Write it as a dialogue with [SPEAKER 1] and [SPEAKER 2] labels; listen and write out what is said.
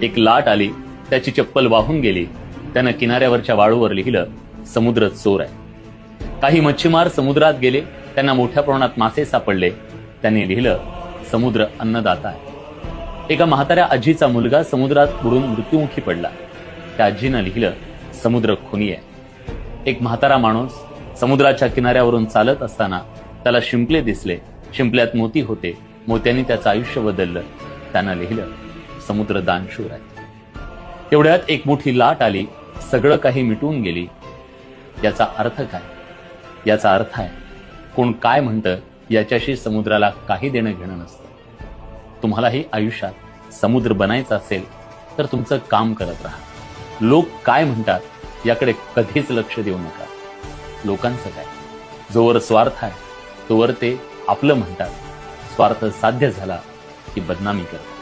[SPEAKER 1] एक लाट आली, त्याची चप्पल वाहून गेली. त्यानं किनाऱ्यावरच्या वाळूवर लिहिलं, समुद्र चोर आहे. काही मच्छीमार समुद्रात गेले, त्यांना मोठ्या प्रमाणात मासे सापडले. त्यांनी लिहिलं, समुद्र अन्नदाता आहे. एका म्हाताऱ्या आजीचा मुलगा समुद्रात बुडून मृत्युमुखी पडला. त्या आजीनं लिहिलं, समुद्र खुनी आहे. एक म्हातारा माणूस समुद्राच्या किनाऱ्यावरून चालत असताना त्याला शिंपले दिसले. शिंपल्यात मोती होते. मोत्यांनी त्याचं आयुष्य बदललं. त्यानं लिहिलं, समुद्र दानशूर आहे. एवढ्यात एक मोठी लाट आली, सगळं काही मिटून गेली. याचा अर्थ काय? याचा अर्थ आहे, कोण काय म्हणतं याच्याशी समुद्राला काही देणं घेणं नसतं. तुम्हालाही आयुष्यात समुद्र बनायचं असेल तर तुमचं काम करत राहा. लोक काय म्हणतात याकडे कधीच लक्ष देऊ नका. लोकांचं काय, जोवर स्वार्थ आहे तोवर ते आपलं म्हणतात. स्वार्थ साध्य झाला की बदनामी करतात.